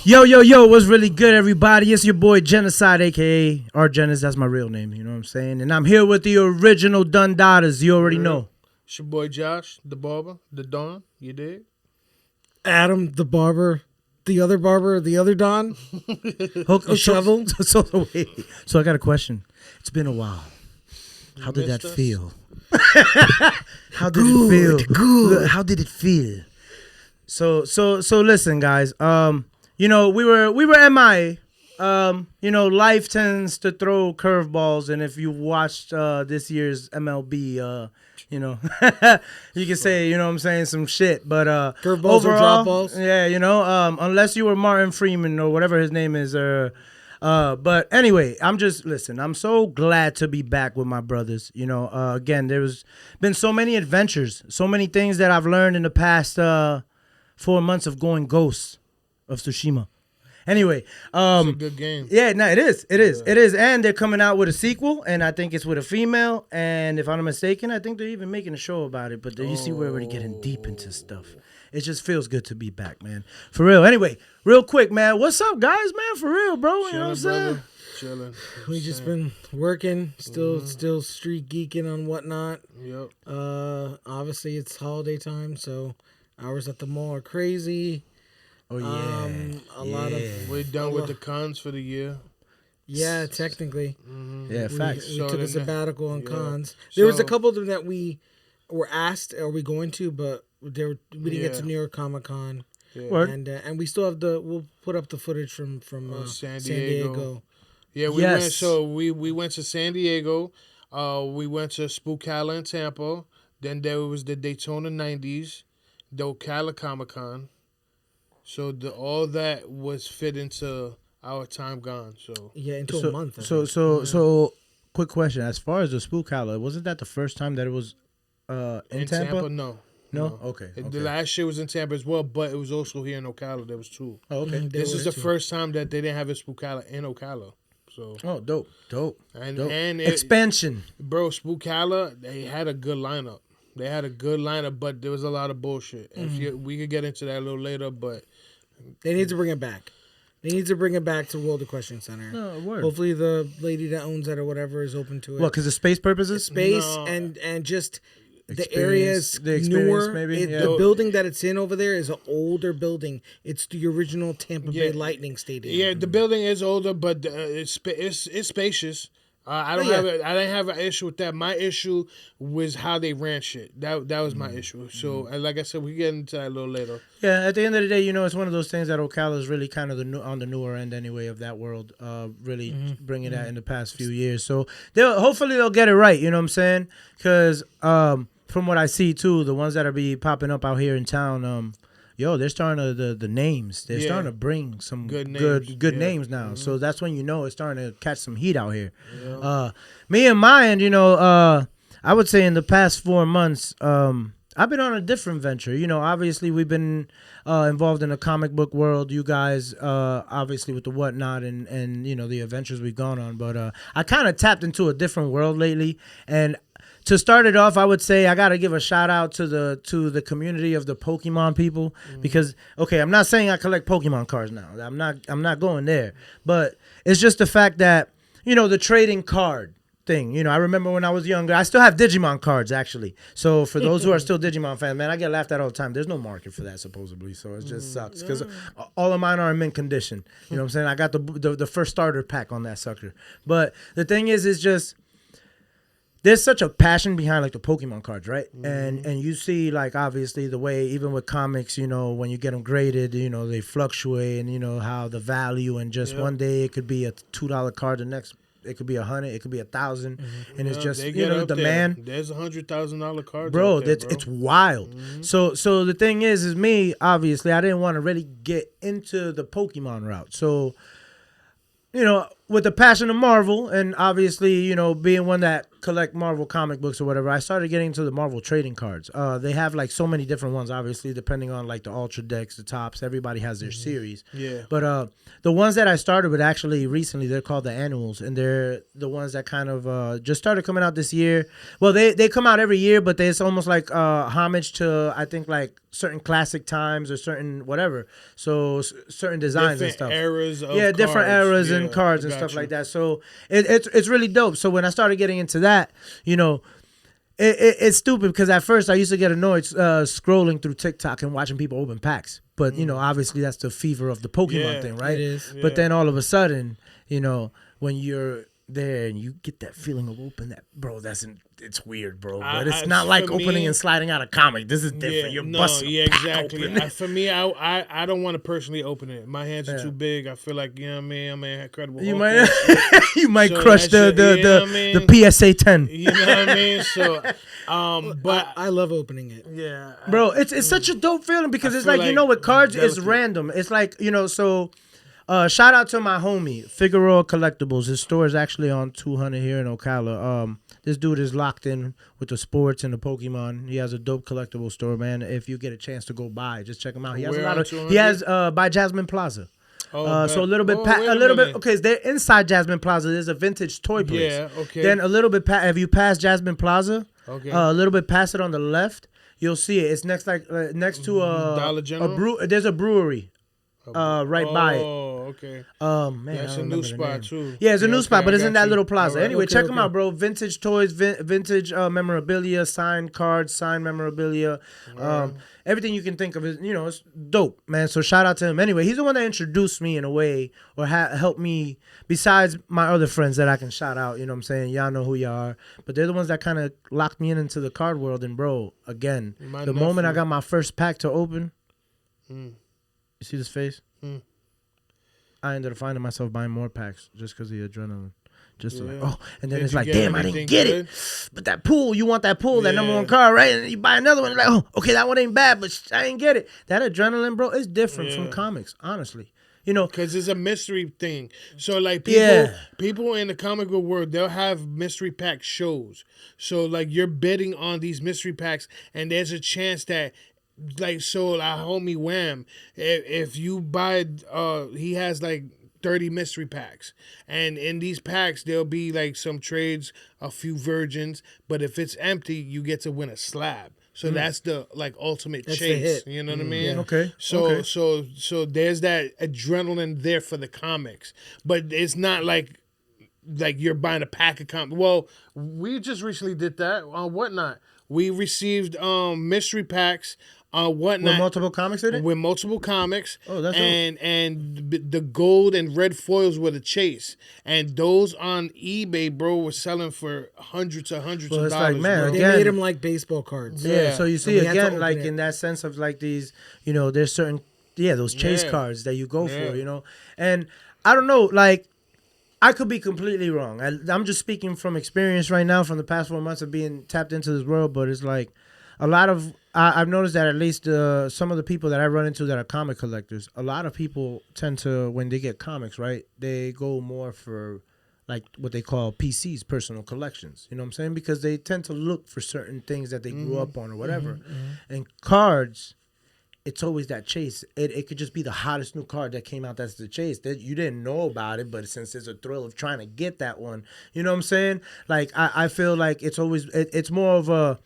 Yo, what's really good, everybody? It's your boy Genocide, a.k.a. Argenis. That's my real name, you know what I'm saying? And I'm here with the original Dundadas. You already know. It's your boy Josh, the barber, the Don. You dig? Adam, the barber, the other Don. Shovel. So I got a question. It's been a while. How did that feel? How did it feel? Good. How did it feel? So listen, guys. We were MIA. Life tends to throw curveballs, and if you watched this year's MLB, you can say, you know what I'm saying, some shit. But curveballs or drop balls. Yeah, unless you were Martin Freeman or whatever his name is, but anyway, I'm so glad to be back with my brothers. Again, there's been so many adventures, so many things that I've learned in the past 4 months of going Ghost of Tsushima. Anyway, it's a good game. Yeah, no, it is, and they're coming out with a sequel, and I think it's with a female. And if I'm not mistaken, I think they're even making a show about it. But you see, we're already getting deep into stuff. It just feels good to be back, man. For real. Anyway, real quick, man. What's up, guys, man? For real, bro. You know what I'm saying? Chilling. We just been working, still street geeking on whatnot. Yep. Obviously it's holiday time, so hours at the mall are crazy. Oh yeah. A lot of we're done with the cons for the year. Yeah, technically. Mm-hmm. Yeah, facts. We took a sabbatical on cons. There was a couple of them that we were asked, "Are we going to?" But we didn't get to New York Comic Con. Yeah. And we still have we'll put up the footage from San Diego. Yeah, we went to San Diego. We went to Spookala in Tampa. Then there was the Daytona 90s, the Ocala Comic Con. So all that was fit into our time gone. So into a month. So quick question: as far as the Spookala, wasn't that the first time that it was in Tampa? No. Okay. The last year was in Tampa as well, but it was also here in Ocala. There was two. Oh, okay. This is the first time that they didn't have a Spookala in Ocala. So dope. And expansion, bro. Spookala, they had a good lineup. But there was a lot of bullshit. We could get into that a little later, but they need to bring it back. They need to bring it back to World Equestrian Center. No, word. Hopefully the lady that owns that or whatever is open to it. What, because of space purposes? And just the area is newer. Maybe? The building that it's in over there is an older building. It's the original Tampa Bay Lightning Stadium. Yeah, the building is older, but it's spacious. I didn't have an issue with that. My issue was how they ran shit. That was my issue. So, like I said, we get into that a little later. Yeah, at the end of the day, it's one of those things that Ocala is really kind of on the newer end anyway of that world. Really bringing that in the past few years. So hopefully they'll get it right. You know what I'm saying? Because from what I see too, the ones that are be popping up out here in town. They're starting to the names. They're starting to bring some good names now. So that's when it's starting to catch some heat out here. Yeah. Me and my end, I would say in the past 4 months, I've been on a different venture. Obviously we've been involved in the comic book world. You guys, obviously with the whatnot and the adventures we've gone on. But I kind of tapped into a different world lately, and to start it off, I would say I gotta give a shout out to the community of the Pokemon people because I'm not saying I collect Pokemon cards now. I'm not going there, but it's just the fact that the trading card thing. I remember when I was younger, I still have Digimon cards actually. So for those who are still Digimon fans, man, I get laughed at all the time. There's no market for that supposedly, so it just sucks because all of mine are in mint condition. You know what I'm saying? I got the first starter pack on that sucker, but the thing is just. There's such a passion behind like the Pokemon cards, right? And you see like obviously the way even with comics, when you get them graded, they fluctuate, and how the value and just one day it could be a $2 card, the next it could be $100, it could be $1,000, and it's just the demand. There's $100,000 cards, bro. There, it's wild. So the thing is me obviously I didn't want to really get into the Pokemon route, so with the passion of Marvel, and obviously, you know, being one that collect Marvel comic books or whatever, I started getting into the Marvel trading cards. They have like so many different ones, obviously, depending on like the Ultra decks, the tops. Everybody has their series. Yeah. But the ones that I started with actually recently, they're called the annuals, and they're the ones that kind of just started coming out this year. Well, they come out every year, but it's almost like homage to, I think, like certain classic times or certain whatever. So certain designs and stuff. Eras of different cards. eras and cards and stuff like that. So it's really dope. So when I started getting into that, you know, it's stupid because at first I used to get annoyed scrolling through TikTok and watching people open packs. But, you know, obviously that's the fever of the Pokemon thing, right? It is. But then all of a sudden, you know, when you're there and you get that feeling of open that, bro, it's weird, bro. But it's not like opening and sliding out a comic. This is different. You're busting. Yeah, exactly. For me, I don't want to personally open it. My hands are too big. I feel like, you know what I mean? I'm an incredible. You might crush the PSA 10. You know what I mean? So, but I love opening it. Yeah, bro, it's such a dope feeling because it's like, you know, with cards, it's random. It's like, you know, so. Shout out to my homie Figueroa Collectibles. His store is actually on 200 here in Ocala. This dude is locked in with the sports and the Pokemon. He has a dope collectible store, man. If you get a chance to go by, just check him out. He has a lot of. He has by Jasmine Plaza. So a little bit, bit. Okay, they're inside Jasmine Plaza. There's a vintage toy place. Yeah, okay. Then a little bit. Have you passed Jasmine Plaza? Okay. A little bit past it on the left, you'll see it. It's next next to Dollar General. There's a brewery. Right by it. Oh, okay. Man, that's a new spot too. Yeah, it's a new spot, but it's in that little plaza. Right. Anyway, check them out, bro. Vintage toys, vintage memorabilia, signed cards, signed memorabilia, everything you can think of is, you know, it's dope, man. So shout out to him. Anyway, he's the one that introduced me in a way, or helped me. Besides my other friends that I can shout out, you know what I'm saying? Y'all know who y'all are, but they're the ones that kind of locked me into the card world. And bro, again, the moment I got my first pack to open. You see this face? I ended up finding myself buying more packs just because of the adrenaline. Just like, and then it's like, damn, I didn't get it. But that pool, you want that pool, that number one card, right? And you buy another one, like, oh, okay, that one ain't bad, but I ain't get it. That adrenaline, bro, is different from comics, honestly. You know, because it's a mystery thing. So like people in the comic book world, they'll have mystery pack shows. So like you're betting on these mystery packs, and there's a chance that. Like, so our homie Wham, if you buy, he has like 30 mystery packs. And in these packs, there'll be like some trades, a few virgins. But if it's empty, you get to win a slab. So that's the like ultimate chase. You know what I mean? Yeah. Okay. So there's that adrenaline there for the comics. But it's not like you're buying a pack of comics. Well, we just recently did that on Whatnot. We received mystery packs Whatnot. With multiple comics in it? With multiple comics. Oh, that's and the gold and red foils were the chase. And those on eBay, bro, were selling for hundreds of dollars. Like, man, bro. They made them like baseball cards. Yeah, so you see, again, like in that sense of like these, you know, there's certain, those chase cards that you go for, you know. And I don't know, like, I could be completely wrong. I'm just speaking from experience right now from the past 4 months of being tapped into this world, but it's like a lot of, I've noticed that at least some of the people that I run into that are comic collectors, a lot of people tend to, when they get comics, right, they go more for like what they call PCs, personal collections. You know what I'm saying? Because they tend to look for certain things that they grew up on or whatever. And cards, it's always that chase. It could just be the hottest new card that came out. That's the chase. That you didn't know about it, but since there's a thrill of trying to get that one, you know what I'm saying? Like I feel like it's always it's more of a.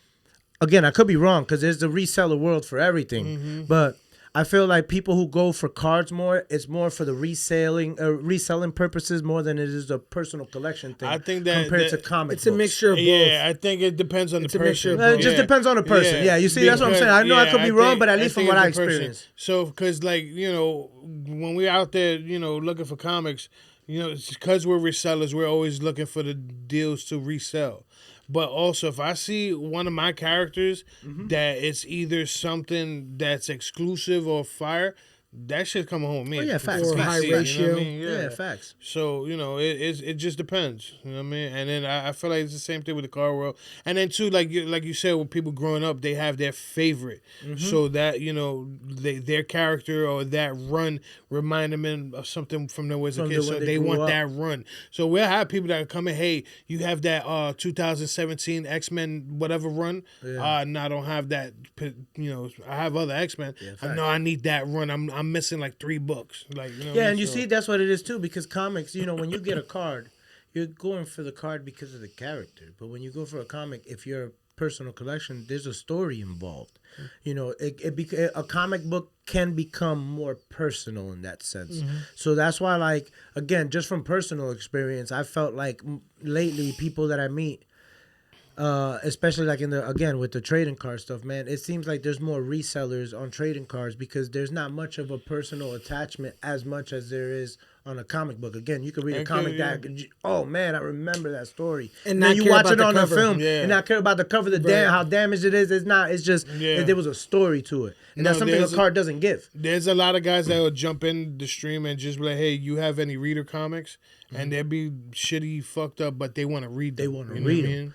Again, I could be wrong because there's the reseller world for everything, but I feel like people who go for cards more, it's more for the reselling purposes more than it is a personal collection thing. I think that compared to comic it's books. a mixture of both. Yeah, I think it depends on the person. It just depends on the person. Yeah, you see, that's what I'm saying. I know I could be wrong, but at least from what I experienced. So, because like, you know, when we're out there, you know, looking for comics, you know, because we're resellers, we're always looking for the deals to resell. But also, if I see one of my characters that it's either something that's exclusive or fire, that shit coming home with me. Oh, yeah, facts. Or high You know ratio. what I mean? Yeah, facts. So, it just depends. You know what I mean? And then I feel like it's the same thing with the car world. And then too, like you said, with people growing up, they have their favorite. So that, their character or that run remind them of something from their was a kid. So they want that run. So we'll have people that come in, hey, you have that 2017 X-Men whatever run. Yeah. No, I don't have that. I have other X-Men. Yeah, No, I need that run. I'm missing like 3 books. Like, yeah, and you see, that's what it is too. Because comics, when you get a card, you're going for the card because of the character. But when you go for a comic, if you're a personal collection, there's a story involved. A comic book can become more personal in that sense. So that's why, like, again, just from personal experience, I felt like lately people that I meet. Especially like with the trading card stuff, man, it seems like there's more resellers on trading cards because there's not much of a personal attachment as much as there is on a comic book. Again, you could read a comic that, oh man, I remember that story, and then you watch it on the film and not care about the cover, how damaged it is. It's not. It's just there was a story to it, and that's something a card doesn't give. There's a lot of guys that will jump in the stream and just be like, "Hey, you have any reader comics?" And they'll be shitty, fucked up, but they want to read them. They want to read them.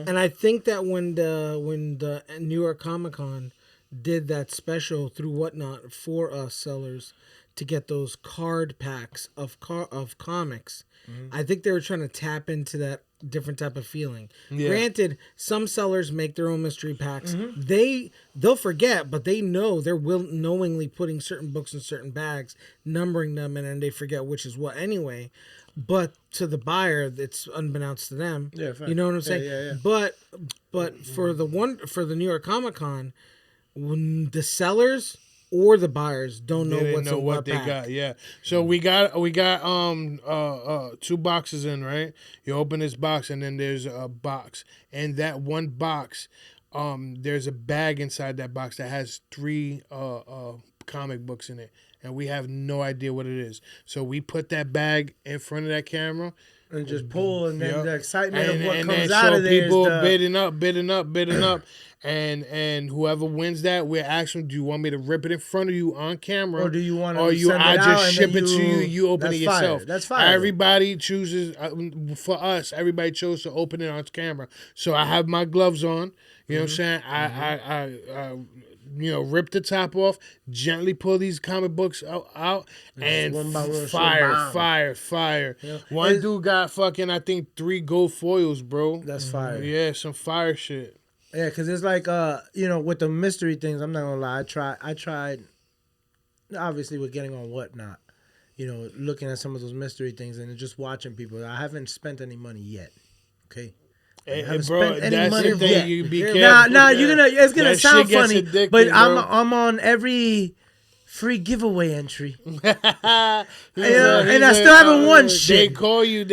And I think that when the New York Comic Con did that special through Whatnot for us sellers to get those card packs of comics, I think they were trying to tap into that different type of feeling. Yeah. Granted, some sellers make their own mystery packs. They'll forget, but they know they're knowingly putting certain books in certain bags, numbering them, and then they forget which is what anyway. But to the buyer, it's unbeknownst to them. Yeah, you know what I'm saying? Yeah. But for the New York Comic Con, when the sellers or the buyers don't know what they got. Yeah. So we got 2 boxes in, right? You open this box and then there's a box, and that one box, there's a bag inside that box that has 3 comic books in it. And we have no idea what it is. So we put that bag in front of that camera. And just pull, and then the excitement of what comes out of there is people bidding up. And whoever wins that, we're asking, do you want me to rip it in front of you on camera? Or do you want to I just ship it to you, you open it yourself. That's fine. Everybody chooses, for us, everybody chose to open it on camera. So I have my gloves on. You know what I'm saying? I rip the top off, gently pull these comic books out and fire. Yeah. One dude got fucking, I think, 3 gold foils, bro. That's fire. Yeah, some fire shit. Yeah, because it's like, with the mystery things, I'm not going to lie, I tried, obviously, with getting on Whatnot, looking at some of those mystery things and just watching people. I haven't spent any money yet, okay? Hey, bro, that's the thing. You be careful. It's gonna sound funny, but I'm on every free giveaway entry. And I still haven't won shit. They call you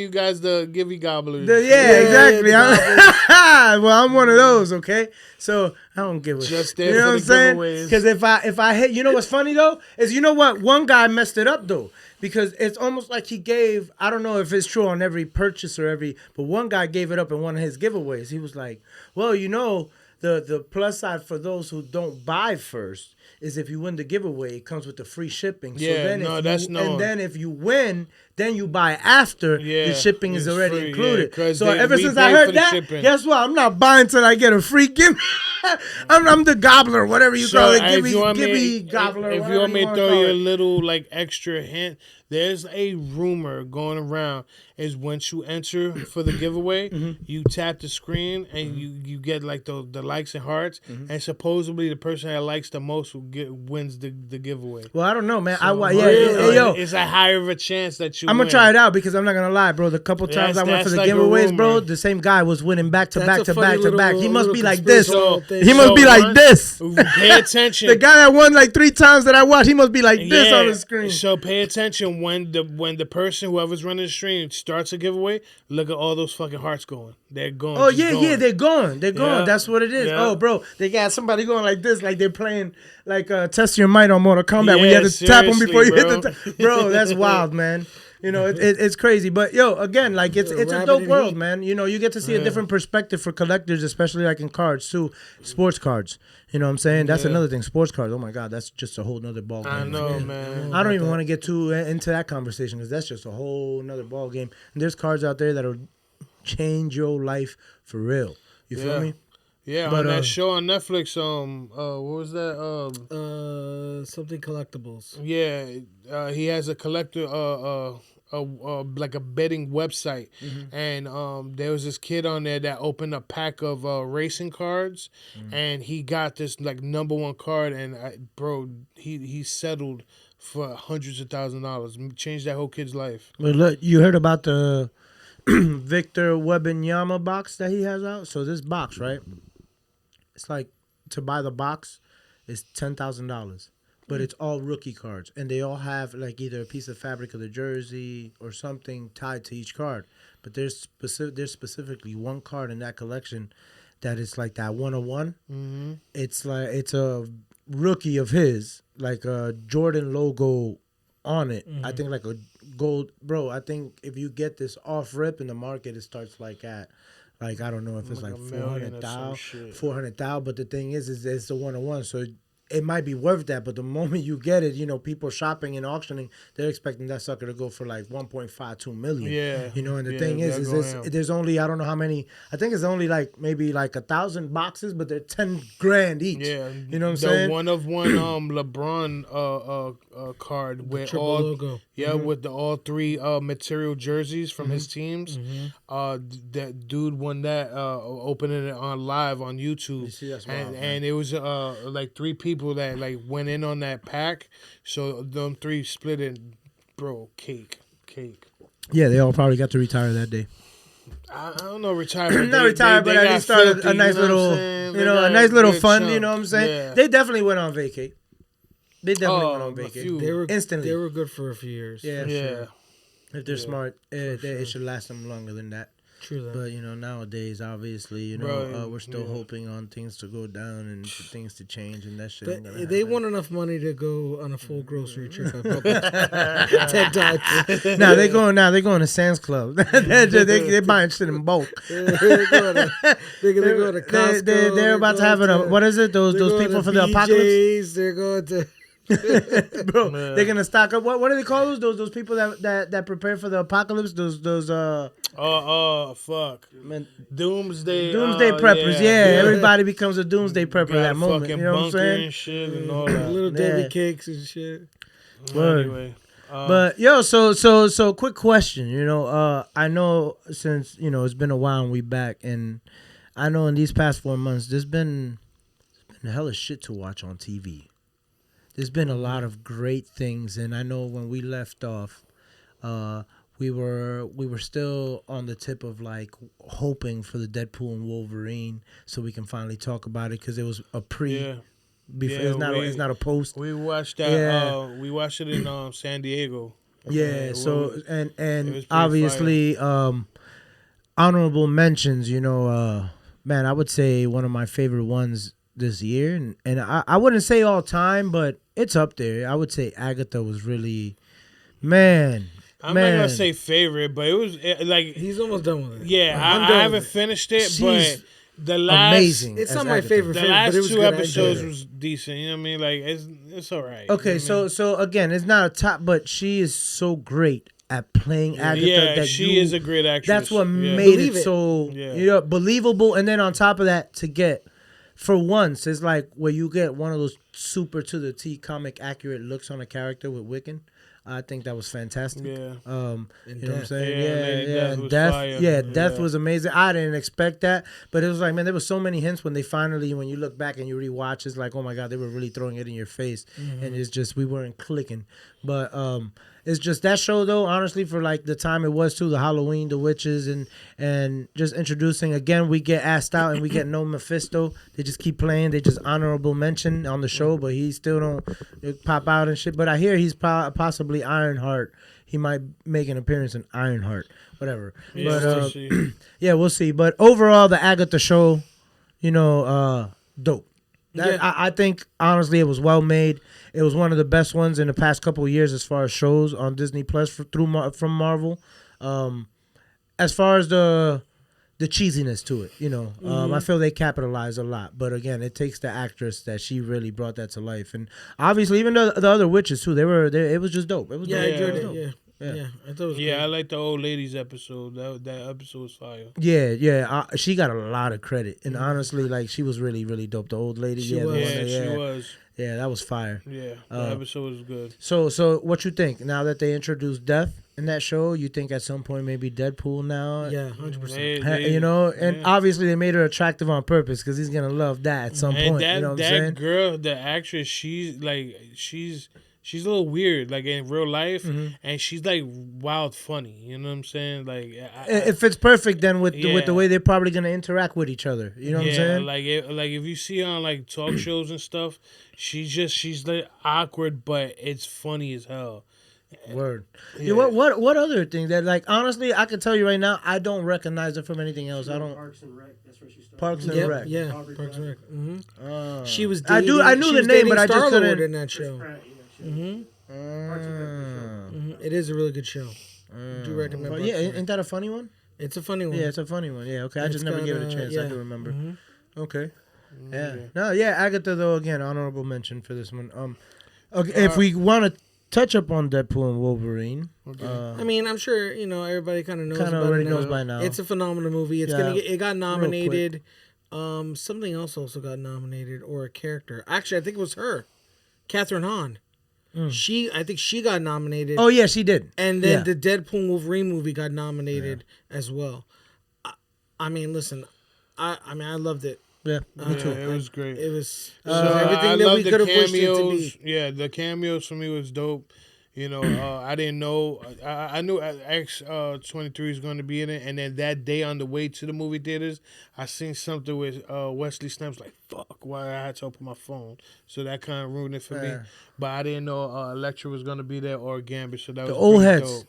guys the givey gobblers. Exactly. Well, I'm one of those. Okay, so I don't give a shit. Just there, you know what I'm saying? Because if I hit, what's funny though is what one guy messed it up though. Because it's almost like he gave, I don't know if it's true on every purchase but one guy gave it up in one of his giveaways. He was like, well, the plus side for those who don't buy first is if you win the giveaway, it comes with the free shipping. And then if you win, then you buy after the shipping is already free, included. So ever since I heard that, guess what? I'm not buying till I get a free gimme. I'm the gobbler, whatever you call it. Give me gobbler. If you want me to throw you a little like extra hint, there's a rumor going around is once you enter for the giveaway, you tap the screen and you get like the likes and hearts, and supposedly the person that likes the most wins the giveaway. Well, I don't know, man. It's a higher of a chance that you. I'm gonna try it out because I'm not gonna lie, bro. The couple times I went for the giveaways, bro, the same guy was winning back to back to back to back. He must be like this. He must be like this. Pay attention. The guy that won like 3 times that I watched, he must be like this on the screen. So pay attention when the person, whoever's running the stream, starts a giveaway. Look at all those fucking hearts going. They're going. Oh yeah, they're gone. They're gone. Yeah. That's what it is. Yeah. Oh, bro, they got somebody going like this, like they're playing like test your might on Mortal Kombat when you have to tap them before you hit the. Bro, that's wild, man. It's crazy. But yo, again, like it's a Rabbit dope in world, heat. man. You get to see a different perspective for collectors, especially like in cards too, sports cards. You know what I'm saying? That's another thing. Sports cards. Oh my God, that's just a whole nother ball game. I know, right? man. I don't even want to get too into that conversation because that's just a whole nother ball game. And there's cards out there that'll change your life for real. You feel me? Yeah, But, on that show on Netflix, what was that? Something collectibles. Yeah, he has a collector, like a betting website, and there was this kid on there that opened a pack of racing cards, and he got this like #1 card, and he settled for hundreds of $1,000s, changed that whole kid's life. But look, you heard about the Victor Wembanyama box that he has out? So this box, right? It's like to buy the box is $10,000, but it's all rookie cards, and they all have like either a piece of fabric of the jersey or something tied to each card. But there's specifically one card in that collection that is like that 101. Mm-hmm. It's like it's a rookie of his, like a Jordan logo on it. I think like a gold, bro. I think if you get this off rip in the market, it starts like at. Like, I don't know if it's like 400,000, but the thing is it's a 101, so it might be worth that. But the moment you get it, people shopping and auctioning, they're expecting that sucker to go for like 1.52 million. Yeah, and the thing is there's only, I don't know how many. I think it's only like maybe like 1,000 boxes, but they're 10 grand each. Yeah, you know what I'm saying? The 1 of 1 LeBron card with triple all logo. Yeah, with the all 3 material jerseys from his teams. That dude won that opening it on live on YouTube. See, that's wild, and it was like 3 people that like went in on that pack. So them 3 split it, bro. Cake. Yeah, they all probably got to retire that day. I don't know, retire. Not retired, but at least started a nice little, a nice little fun. You know what I'm saying? Yeah. They definitely went on vacay. They definitely went on vacay. They were instantly. They were good for a few years. Yeah, Yeah. If they're smart, it should last them longer than that. True that. But nowadays, obviously, Bro, we're still hoping on things to go down and for things to change, and that shit ain't gonna They happen. want enough money to go on a full grocery trip. 10 times. They're going to Sam's Club. They're buying shit in bulk. They're going to Costco. They're about to have what is it? Those people for the apocalypse. They're going to. Bro, they're gonna stock up. What do they call those people that prepare for the apocalypse? Those fuck. man, Doomsday preppers. Yeah, everybody becomes a doomsday prepper at that moment. You know what I'm saying? And shit and all that. Little Debbie cakes and shit. Anyway, but yo, so quick question. I know since it's been a while and we back, and I know in these past 4 months there's been hella shit to watch on TV. There's been a lot of great things, and I know when we left off, we were still on the tip of like hoping for the Deadpool and Wolverine, so we can finally talk about it because it was a pre. yeah. Before, it's not a post. We watched that. Yeah. We watched it in San Diego. Yeah. So was and pretty obviously, honorable mentions. Man, I would say one of my favorite ones this year, and I wouldn't say all time, but it's up there. I would say Agatha was really, man. I'm not gonna say favorite, but it was like He's almost done with it. yeah. I'm I done haven't with it. finished it, She's but the last amazing. It's as not my Agatha. favorite. the last but it was 2 good. I episodes enjoyed it. was decent. You know what I mean? Like it's all right. Okay, so again, it's not a top, but she is so great at playing Agatha. Yeah, that she is a great actress. That's what Yeah. made Believe it it. so Yeah. believable. And then on top of that, to get for once, it's like where you get one of those super to the T comic accurate looks on a character with Wiccan. I think that was fantastic. Yeah. You know what I'm Death. saying? Yeah, Lady Yeah. Death And was Death, fire. Death Yeah. was amazing. I didn't expect that, but it was like, man, there was so many hints when you look back and you rewatch, it's like, oh my God, they were really throwing it in your face, and it's just we weren't clicking. But it's just that show though, honestly, for like the time it was too, the Halloween, the witches, and just introducing again, we get asked out and we get no Mephisto. They just keep playing. They just honorable mention on the show, but he still don't pop out and shit. But I hear he's possibly Ironheart. He might make an appearance in Ironheart, whatever. Yeah, But we'll see. yeah, we'll see. But overall, the Agatha show, dope. That I think honestly it was well made. It was one of the best ones in the past couple of years as far as shows on Disney Plus from Marvel. As far as the cheesiness to it, I feel they capitalize a lot. But again, it takes the actress that she really brought that to life, and obviously even the other witches too. It was just dope. It was Yeah, dope. I enjoyed Dope. it. Yeah, I thought it was Yeah, great. I like the old ladies episode. That episode was fire. Yeah. She got a lot of credit, and honestly, like she was really, really dope. The old lady, She the was. one Yeah, that, she was. yeah, that was fire. Yeah, the episode was good. So what you think now that they introduced death in that show? You think at some point maybe Deadpool now? Yeah, 100%. And obviously they made her attractive on purpose because he's gonna love that at some point. That, You know what I'm that saying? girl, the actress, she's a little weird, like in real life, and she's like wild funny. You know what I'm saying? Like It fits perfect then with the Yeah. way they're probably gonna interact with each other. You know what I'm saying? like if you see her on like talk shows and stuff, she's like awkward, but it's funny as hell. Word. Yeah. What other thing that like honestly I can tell you right now I don't recognize her from anything else. I don't. Parks and Rec. That's where she started. Parks and Yep, Rec. yeah, Aubrey Parks and Rec. Uh, She was. I Dating, I knew she the was name, dating but I just Star-Lord couldn't. in that show. Pratt, yeah, Parks and Rec was It is a really good show. I do recommend. But Parks yeah, and Rec. ain't that a funny one? It's a funny one. Yeah, it's a funny one. Yeah, okay. I It's just never got, gave it a chance. I yeah. do remember. Okay. Yeah. Yeah. No, yeah, Agatha though again, honorable mention for this one. Okay, if we want to touch up on Deadpool and Wolverine, I mean, I'm sure everybody kind of knows. kind of about already it knows now. by now. It's a phenomenal movie. It's Yeah. gonna get. It got nominated. Something else also got nominated, or a character. Actually, I think it was her, Catherine Hahn. I think she got nominated. Oh yeah, she did. And then Yeah. the Deadpool and Wolverine movie got nominated as well. I mean, listen, I loved it. Yeah, me too. It was great. It was So everything I that love we the could have wished it to cameos. be. Yeah, the cameos for me was dope. I didn't know. I knew X-23 is going to be in it, and then that day on the way to the movie theaters, I seen something with Wesley Snipes. Like, fuck, why I had to open my phone. So that kind of ruined it for me. But I didn't know Elektra was going to be there or Gambit. So that was old pretty heads. dope.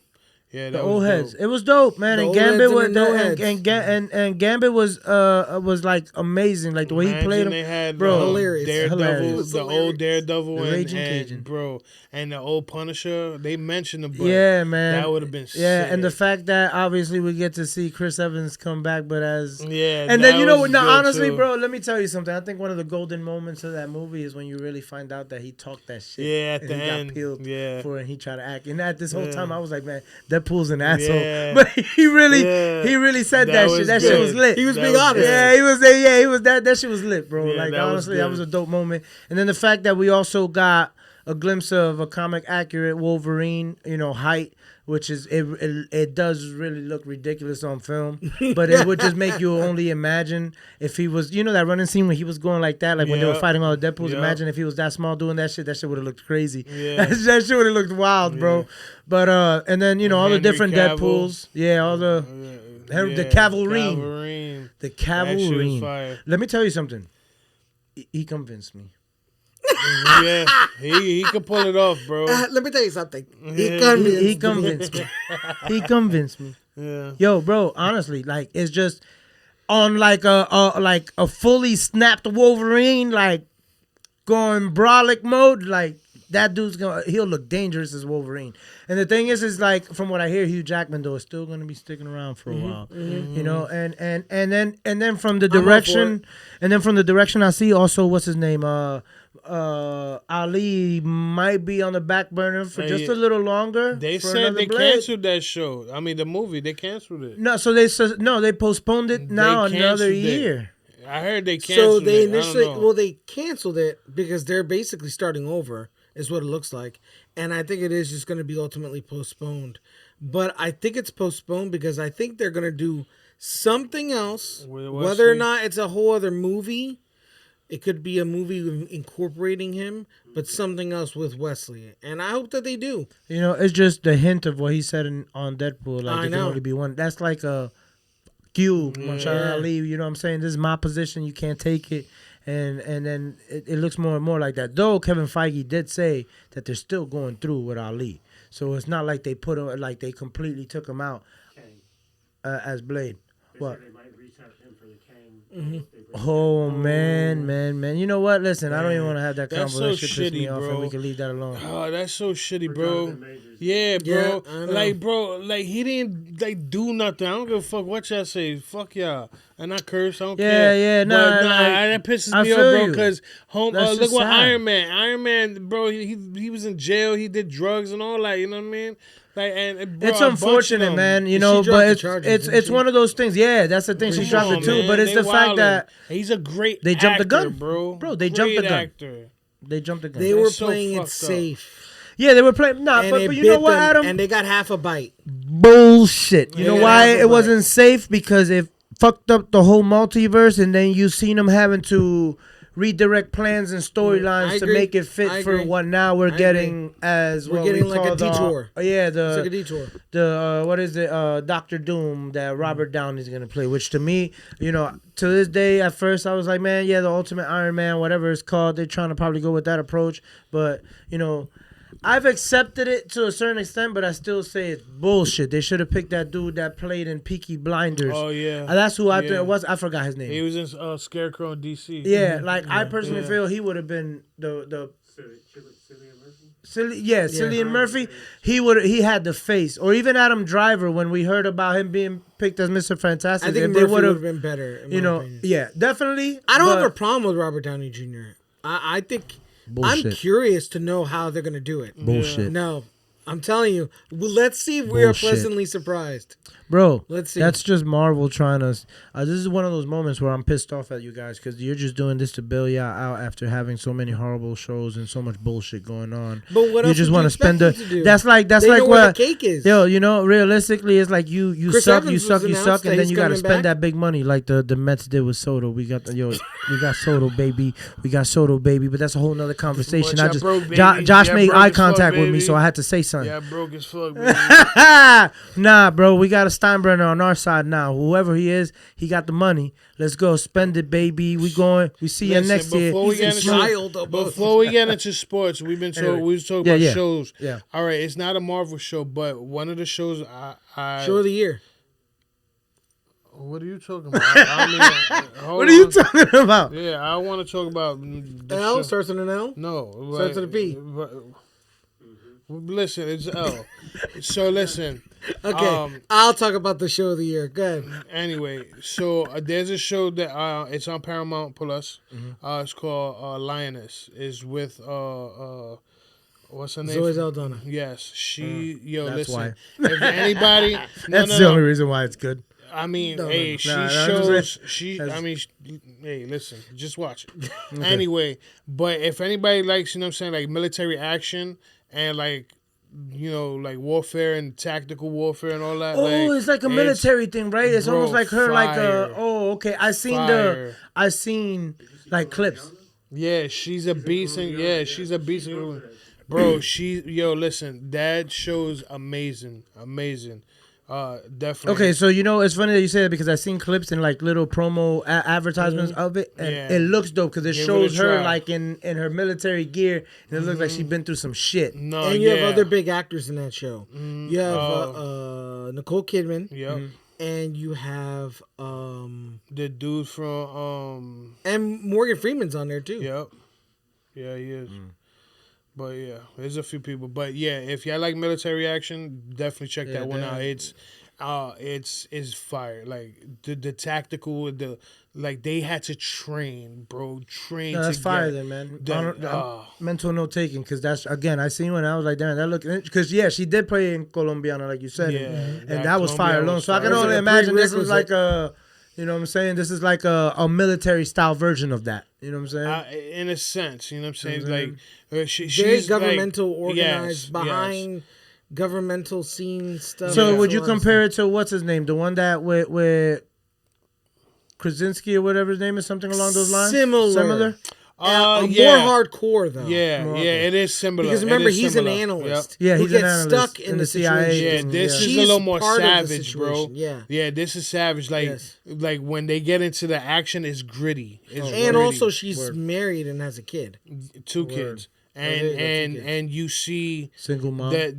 Yeah, The that old was heads. dope. It was dope, man. The And old Gambit heads and was the no heads. and Gambit was like amazing. Like the way he Imagine played him, they had bro. Hilarious. Daredevil, Hilarious. the old Daredevil, The and, Raging and Cajun. bro, and the old Punisher. They mentioned the but Yeah, man. that would have been Yeah, sick. and the fact that obviously we get to see Chris Evans come back, but as Yeah, and then that you know was what? Now, good, honestly, too. bro, let me tell you something. I think one of the golden moments of that movie is when you really find out that he talked that shit. Yeah, at and the he end. got peeled Yeah. for it and he tried to act. And at this whole Yeah. time, I was like, man, Deadpool's an asshole. Yeah. But he really Yeah. said That that shit. was That shit good. was lit. He was That being was honest. good. Yeah, he was there. Yeah, he was that shit was lit, bro. Yeah, Like that was honestly, that good. was a dope moment. And then the fact that we also got a glimpse of a comic accurate Wolverine, height, which is it does really look ridiculous on film, but it would just make you only imagine if he was, that running scene when he was going like that, like when they were Yeah. fighting all the Deadpools. Yeah. Imagine if he was that small doing that shit would have looked crazy. Yeah. that shit would have looked wild, bro. Yeah. But and then all the Henry different Cavill. Deadpools, all the the Cavalrine. The That shit was Cavalrine. fire. Let me tell you something. He convinced me. Yeah, he could pull it off, bro. Let me tell you something. Yeah. He convinced me. He convinced me. Yeah. Yo, bro, honestly, like it's just on like a fully snapped Wolverine, like going brolic mode, like that dude's he'll look dangerous as Wolverine. And the thing is like from what I hear, Hugh Jackman though is still gonna be sticking around for a while. And then from the direction I see also what's his name? Ali might be on the back burner for just a little longer. They for said another they Blade. canceled that show. I mean, the movie, they canceled it. No, so they postponed it now They another canceled it. year. I heard they So canceled they it. initially, I don't know. they canceled it because they're basically starting over, is what it looks like. And I think it is just going to be ultimately postponed. But I think it's postponed because I think they're going to do something else. With Whether or Wesley? not it's a whole other movie, it could be a movie incorporating him, but something else with Wesley. And I hope that they do. It's just the hint of what he said on Deadpool. Like I it can know. only be one. That's like a cue, Muhammad Yeah. Ali. You know what I'm saying? This is my position. You can't take it. And then it looks more and more like that. Though Kevin Feige did say that they're still going through with Ali, so it's not like they put him like they completely took him out Kang. as Blade. They What? said they might restart him for the Kang. Oh man. You know what? Listen, I don't even want to have that That's convo. so That shit pisses me shitty, off, and bro. we can leave that alone. Oh, that's so shitty, bro. Jonathan Majors. Yeah, bro. Yeah, I know. Like, bro, like he didn't like do nothing. I don't give a fuck what y'all say. Fuck y'all. And I curse. I don't care. Yeah, But nah, like, that pisses I me off, feel bro. you. Because That's look just what sad. Iron Man, bro. He was in jail. He did drugs and all that. You know what I mean? Like, and bro, It's a bunch of unfortunate, them. man. You She know, dropped but the charges, didn't it's she? one of those things. Yeah, that's the thing. She Come dropped Come it on, too. man. But it's They the fact wildin'. that He's a great. They jumped the actor, gun. bro. Bro, they jumped the Great gun. Actor. they jumped the gun. They were That's so playing it fucked up. safe. Yeah, they were playing. Nah, And but they you know bit what, them, Adam? and they got half a bite. Bullshit. You Yeah, know yeah, why half a it bite. wasn't safe? Because it fucked up the whole multiverse, and then you seen them having to redirect plans and storylines I to agree. make it fit I for agree. what now we're I getting as We're what getting we like a call the detour. yeah It's like a the detour. what is it Doctor Doom that Robert Downey's gonna play, which to me, you know, to this day at first I was like, man, yeah, the Ultimate Iron Man, whatever it's called, they're trying to probably go with that approach, but you know, I've accepted it to a certain extent, but I still say it's bullshit. They should have picked that dude that played in Peaky Blinders. Oh yeah. That's who I Yeah. think it was. I forgot his He name. was in Scarecrow in DC. Yeah, like I personally Yeah. feel he would have been the Cillian Murphy. Cillian Murphy. He had the face, or even Adam Driver when we heard about him being picked as Mr. Fantastic. I think if Murphy they would would have have, been better. In you my know, opinion. yeah, definitely. I don't but have a problem with Robert Downey Jr. I think Bullshit. I'm curious to know how they're gonna do it. Bullshit. No, I'm telling you. Well, let's see if we are Bullshit. pleasantly surprised. Bro, Let's see. that's just Marvel trying to. This is one of those moments where I'm pissed off at you guys because you're just doing this to bail y'all out after having so many horrible shows and so much bullshit going on. But what you else just would want you to spend the. expect them to do? That's like They know where what the cake is. Yo, you know, realistically, it's like you Chris suck, Evans you was suck, announced that and then he's you got to coming spend back. that big money like the Mets did with Soto. We got Soto, baby. We got Soto, baby. But that's a whole nother conversation. Much I I just broke, baby. Josh Yeah, made broke eye as fuck, contact with me, baby. so I had to say something. Yeah, broke as fuck, baby. Nah, bro, we got a Steinbrenner on our side now. Whoever he is, he got the money. Let's go spend it, baby. We see you Listen, next year. before we He's a get into child of before we get into sports, we was talking about shows. Yeah. All right, it's not a Marvel show, but one of the shows I Show of the year. What are you talking about? I mean, hold What are you on. talking about? Yeah, I want to talk about the L show. starts with an L. No, Starts with a P. Listen, it's L. So listen. Okay, I'll talk about the show of the year. Good. Anyway, so there's a show that it's on Paramount Plus. It's called Lioness. It's with what's her name? Zoe Saldana. Yes, she. Yo, That's listen. why. If anybody, That's the only reason why it's good. I mean, No, hey, no. she Nah, I'm just shows. saying- I mean, hey, listen, just watch it. Anyway, but if anybody likes, you know what I'm saying, like military action and like, you know, like warfare and tactical warfare and all that. Oh, it's like a military thing, right? It's bro, almost like her, like fire. okay. I Fire. seen like clips. Yeah, she's a beast. She's a beast. Bro, listen, that show's amazing. Definitely. Okay, so you know it's funny that you say that because I seen clips and like little promo advertisements of it, and Yeah. it looks dope because it Give it shows a her try. like in her military gear, and it looks like she's been through some shit. No, And you have other big actors in that show. You have Nicole Kidman, Yep. and you have The dude from and Morgan Freeman's on there too. Yep. Yeah, he is. But yeah, there's a few people. But yeah, if y'all like military action, definitely check that one out. It's fire. Like the tactical, they had to train, bro. No, that's fire then, man. Mental note taking because that's again I seen when I was like, damn, that look because she did play in Colombiana like you said, Yeah, and that was fire Colombia alone. was So I can fire. only It's like a imagine this is prerequisite. like a. You know what I'm saying? This is like a military style version of that. You know what I'm saying? In a sense, you know what I'm saying? You know what I'm Like Very she's governmental, like, organized yes, behind governmental scene stuff. So That's would a you lot of compare it to what's his name? The one that with Krasinski or whatever his name is, something along those lines? Similar. yeah. More hardcore though. Yeah, it is similar. Because It remember, is he's an similar. analyst. Yeah, who he's an gets analyst stuck in in the the CIA situation. Yeah, thing, this yeah. is She's a little more part of the savage, bro. situation, yeah. This is savage. Like, Yes. like when they get into the action, it's gritty. It's And gritty. also, she's married and has a kid. 2 kids. and you see single mom. that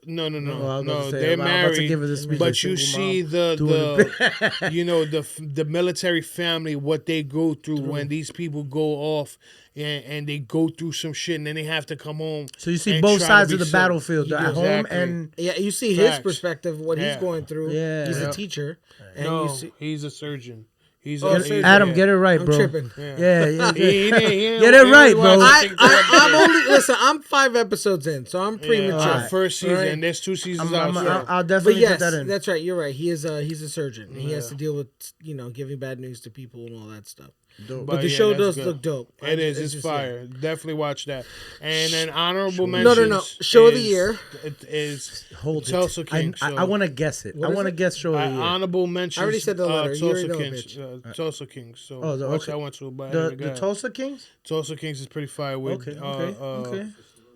no, I was about to say, they're I'm about to married, give her the speech, but a you single see mom the you know the military family, what they go through when these people go off and they go through some shit and then they have to come home. So you see and both try to sides be of the some- battlefield, You do. at home Exactly. and Yeah, you see his Facts. perspective, what he's Yeah. going through. Yeah. He's Yeah. a teacher, and No, you see. he's a surgeon. He's Oh, a surgeon. Adam, yeah. get it right, I'm bro. tripping. Yeah, He didn't get it right, bro. I'm only listen. I'm 5 episodes in, so I'm premature. Alright. First season, Alright. and there's 2 seasons out. I'll But definitely yes, put that in. that's right. You're right. He's a surgeon. And he has Yeah. to deal with giving bad news to people and all that stuff. Dope. But the yeah, show that's does good. look dope. It is. It's just, fire. Definitely watch that. And then honorable No, mentions. no. Show of the is- year. It is Hold Tulsa it. King I show. want to guess it. What I is want to it? guess show of the year. Honorable mentions. I already said the letter. You Tulsa already know, Kings. bitch. Tulsa Kings. So Oh, the- which okay. I went to, but The anyway, Tulsa Kings. Tulsa Kings is pretty fire with Okay.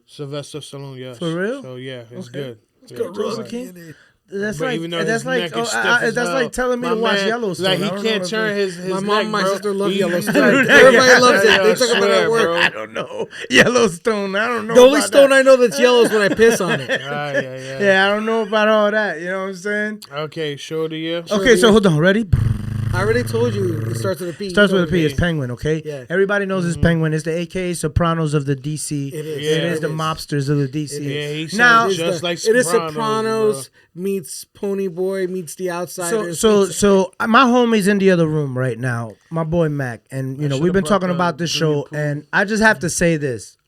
Sylvester Stallone. Yes. For real? So yeah, it's Okay. good. Tulsa King. That's But like even though that's his like neck is stiff as that's hell, like telling me my to watch man, Yellowstone. Like I he don't can't know turn his My mom, neck, my bro. sister love He- Yellowstone. Like, Everybody loves it. They I talk about it swear, at work. bro. I don't know Yellowstone. I don't know. The only about stone that. I know that's yellow is when I piss on it. Yeah. Yeah, I don't know about all that. You know what I'm saying? Okay, show of the year. Okay, so hold on. Ready? I already told you it starts with a P. Starts You with a know P. it. It's Penguin, okay? Yeah. Everybody knows it's Penguin. It's the AKA Sopranos of the DC. It is. Yeah. It is It the is. mobsters of the DC. Yeah, he Now- sounds just like It is Sopranos, Sopranos bro. meets Ponyboy meets The Outsiders. So my homie's in the other room right now. My boy Mac, and you know we've been should've brought talking the about this Junior show, Pool. and I just have to say this: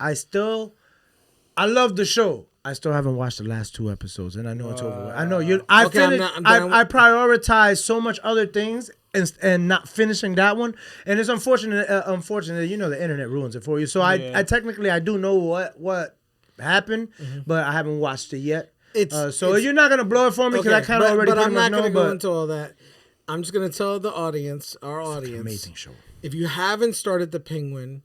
I love the show. I still haven't watched the last 2 episodes, and I know it's over. I know you. I Okay, I'm finished. not- but I prioritize so much other things and not finishing that one, and it's unfortunate. Unfortunately, you know the internet ruins it for you. So Yeah. I technically I do know what happened, but I haven't watched it yet. So you're not gonna blow it for me because I kind of already. But pretty I'm much not going to know, go but into all that. I'm just going to tell the audience, our audience, amazing show. if you haven't started The Penguin,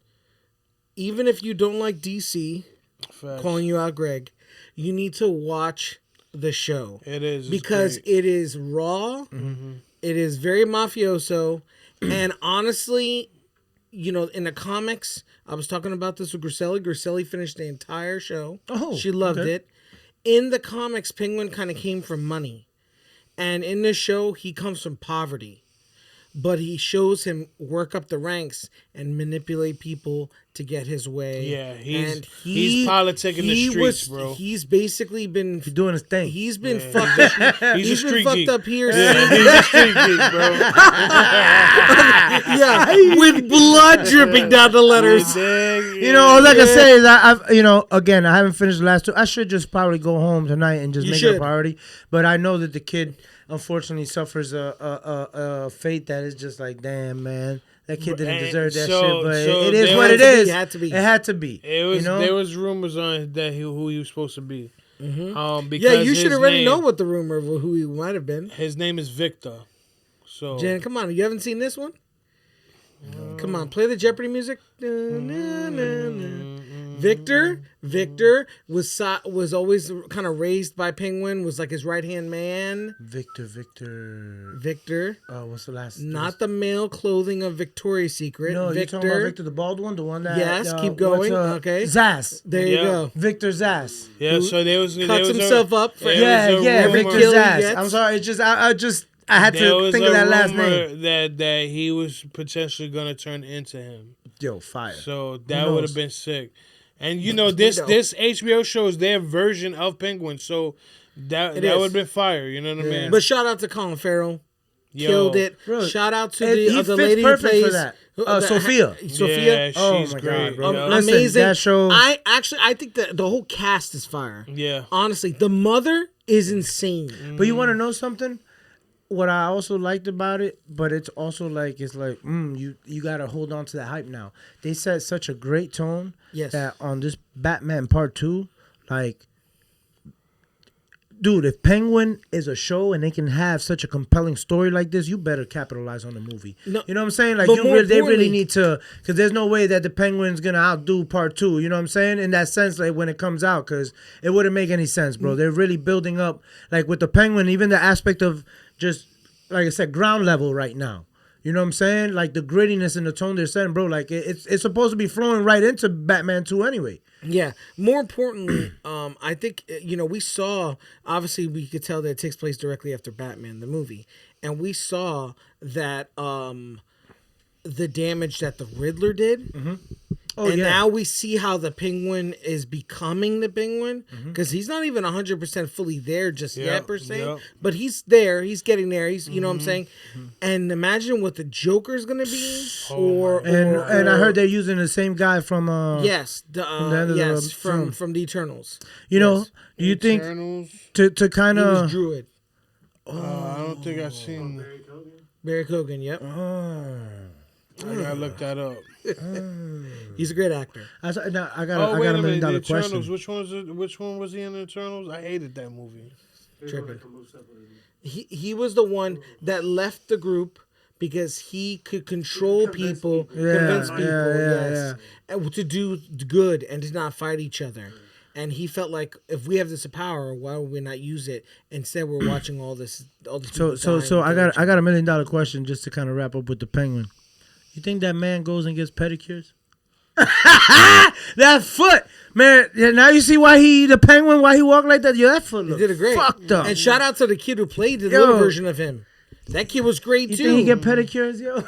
even if you don't like DC, Facts. calling you out, Greg, you need to watch the show. It is. It's Because great. it is raw, it is very mafioso, and honestly, in the comics, I was talking about this with Griselli. Griselli finished the entire show. Oh, she loved okay. it. In the comics, Penguin kind of came from money. And in this show, he comes from poverty. But he shows him work up the ranks and manipulate people to get his way. Yeah, he's- and he's politicking the streets, bro. He's basically been He's doing his thing. He's been fucked up. He's a been street fucked geek. up here. Yeah, he's a street geek, bro. Yeah, with blood dripping down the letters. You know, all I can say is again, I haven't finished the last 2. I should just probably go home tonight and just You make it a should. priority. But I know that the kid, unfortunately, suffers a fate that is just like, damn, man, that kid didn't And deserve that so- shit. But so it is there what had it to be, is. had to be. It had to be. It was. You know? There was rumors on that who he was supposed to be. Because Yeah, you should his already name- know what the rumor of who he might have been. His name is Victor. So Jen, come on, you haven't seen this one? Come on, play the Jeopardy music. Victor was always kind of raised by Penguin. Was like his right hand man. Victor. Victor, What's the last? not the male clothing of Victoria's Secret. No, you're Victor. talking about Victor the bald one, the one that. Yes, keep going. Okay. Zass. There you Yeah. go. Victor Zass. yeah, so there was Cuts himself up for Yeah, every Victor kill he Zass. gets. I'm sorry. It's just I had There to was think a of that last rumor name. that he was potentially gonna turn into him. Yo, fire. So that knows? would have been sick. And this know. this HBO show is their version of Penguin, so that is. would have been fire. You know what I mean? But shout out to Colin Farrell. Yo, Killed it. Bro, Shout out to and he the fits lady who perfect for plays that. Sophia. Sophia. Yeah, Oh she's my great, God, bro. yo. Listen, Amazing. that show- I think that the whole cast is fire. Yeah. Honestly, the mother is insane. But you want to know something? What I also liked about it, but it's also like you gotta hold on to that hype now. They set such a great tone Yes. that on this Batman Part 2, like, dude, if Penguin is a show and they can have such a compelling story like this, you better capitalize on the movie. No, You know what I'm saying? Like, but more they really importantly- need to, because there's no way that the Penguin's gonna outdo Part 2. You know what I'm saying? In that sense, like when it comes out, because it wouldn't make any sense, bro. They're really building up, like with the Penguin, even the aspect of just, like I said, ground level right now. You know what I'm saying? Like the grittiness and the tone they're setting, bro. Like it's supposed to be flowing right into Batman 2 anyway. Yeah. More importantly, I think we saw. Obviously, we could tell that it takes place directly after Batman the movie, and we saw that the damage that the Riddler did. Mm-hmm. Oh, and yeah. now we see how the Penguin is becoming the Penguin, because he's not even 100% fully there just yet, per se. But he's there. He's getting there. He's, you know what I'm saying? And imagine what the Joker's going to be. And I heard they're using the same guy from... yes. From the Eternals. You know, do you think... To kind He was of... Druid. I don't think I've seen... Barry Kogan, yep. I gotta look that up. He's a great actor. I got wait a $1 million the question. Eternals. Which one was he in the Eternals? I hated that movie. Tripping. He was the one that left the group because he could control people, convince people, and to do good and to not fight each other. And he felt like, if we have this power, why would we not use it? Instead, we're watching all this. So I got a $1 million question just to kind of wrap up with the Penguin. You think that man goes and gets pedicures? That foot, man. Now you see why the Penguin, why he walked like that. Yo, that foot looked fucked up. And shout out to the kid who played the little version of him. That kid was great too. You think he get pedicures, yo?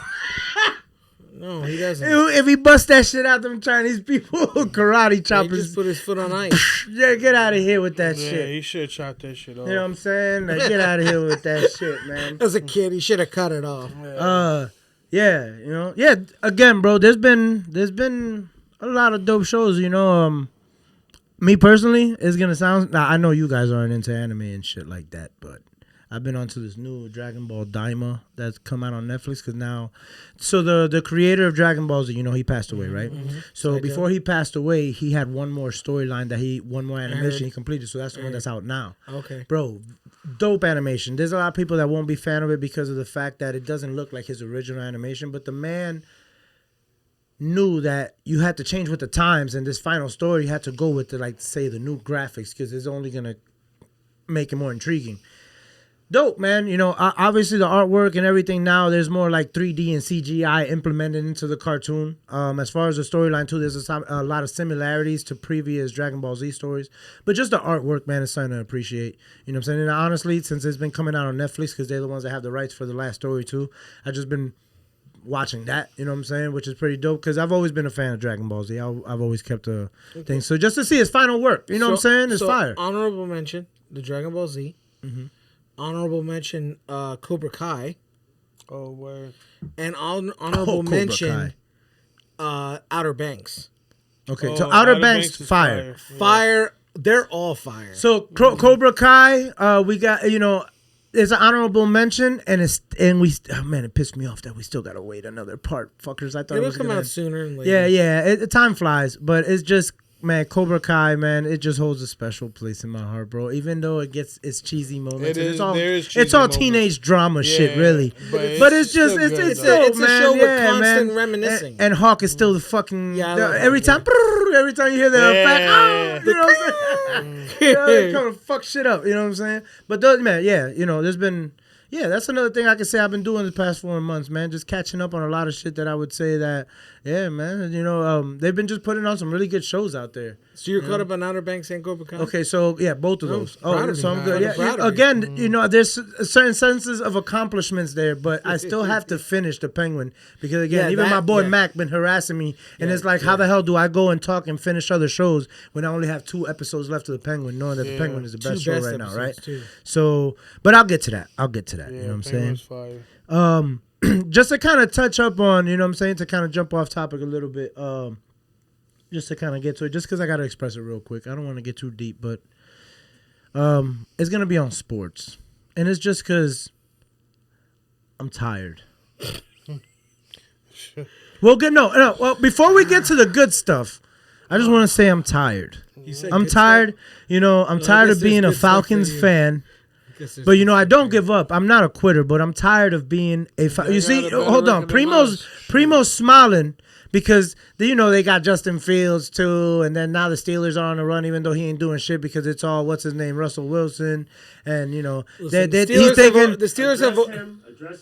No, he doesn't. If he bust that shit out, them Chinese people, karate choppers. He just put his foot on ice. Yeah, get out of here with that Yeah, shit. he should have chopped that shit off. You know what I'm saying? Like, get out of here with that shit, man. As a kid, he should have cut it off. Yeah, you know. Yeah, again, bro, there's been a lot of dope shows, you know. Me personally, it's gonna sound. Now, I know you guys aren't into anime and shit like that, but I've been onto this new Dragon Ball Daima that's come out on Netflix because now, so the creator of Dragon Ball Z, you know, he passed away, right? Mm-hmm. So before he passed away, he had one more storyline one more animation he completed. So that's the one that's out now. Okay, bro, dope animation. There's a lot of people that won't be fan of it because of the fact that it doesn't look like his original animation, but the man knew that you had to change with the times, and this final story had to go with the, like, say, the new graphics because it's only gonna make it more intriguing. Dope, man. You know, obviously the artwork and everything now, there's more like 3D and CGI implemented into the cartoon. As far as the storyline too, there's a lot of similarities to previous Dragon Ball Z stories. But just the artwork, man, is something to appreciate. You know what I'm saying? And honestly, since it's been coming out on Netflix, because they're the ones that have the rights for the last story too, I've just been watching that, you know what I'm saying, which is pretty dope because I've always been a fan of Dragon Ball Z. I've always kept a thing. So just to see his final work, you know what I'm saying, it's fire. Honorable mention, the Dragon Ball Z. Mm-hmm. Honorable mention, Cobra Kai. Oh, word. And honorable mention, Outer Banks. Okay, so Outer Banks, fire. Fire. They're all fire. So Cobra Kai, we got, you know, it's an honorable mention, and it pissed me off that we still gotta wait another part, fuckers. I thought it'll come out sooner and later. Yeah. Time flies, but it's just. Man, Cobra Kai, man, it just holds a special place in my heart, bro. Even though it's cheesy moments, it's all teenage drama shit, really. But it's just it's dope, it's a show with constant reminiscing. And Hawk is still the fucking every time you hear the effect, you know what I'm saying? They come and fuck shit up, you know what I'm saying? But those, man, you know, there's been. Yeah, that's another thing I can say I've been doing the past 4 months, man. Just catching up on a lot of shit that I would say that, yeah, man. You know, they've been just putting on some really good shows out there. So you're caught up on Outer Banks and Cobra Kai? Okay, so, yeah, both of those. So I'm good. Yeah, again, you know, there's certain senses of accomplishments there, but I still have to finish The Penguin. Because, again, even my boy Mac been harassing me. And it's like, how the hell do I go and talk and finish other shows when I only have 2 episodes left of The Penguin, knowing that The Penguin is the best show right now, right? Too. So, but I'll get to that. You know what I'm saying? Just to kind of touch up on, you know what I'm saying, to kind of jump off topic a little bit, just to kind of get to it, just because I got to express it real quick. I don't want to get too deep, but it's going to be on sports. And it's just because I'm tired. Well, good. No. Well, before we get to the good stuff, I just want to say I'm tired. I'm tired. Stuff? You know, I'm tired of being a Falcons fan. But, you know, I don't give up. I'm not a quitter, but I'm tired of being a... You see, hold on. Primo's smiling because, you know, they got Justin Fields, too, and then now the Steelers are on the run, even though he ain't doing shit because it's all, what's his name, Russell Wilson, and, you know... Listen, he's thinking... Address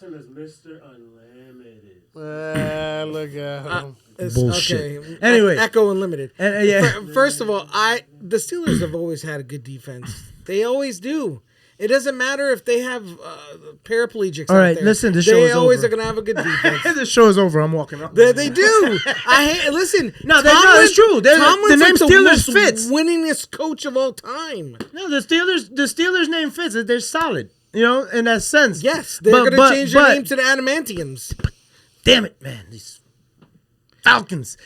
him as Mr. Unlimited. Look at him. Bullshit. Okay. Anyway. Echo Unlimited. And, yeah. First of all, the Steelers have always had a good defense. They always do. It doesn't matter if they have paraplegics. All out right, there. listen, the show They is always over. are gonna have a good defense. The show is over. I'm walking out. They do. Listen. No, it's true. Tomlin's The name like Steelers the fits. most winningest coach of all time. No, the Steelers name fits. They're solid. In that sense. Yes, they're gonna change their name to the Adamantiums. Damn it, man! These Falcons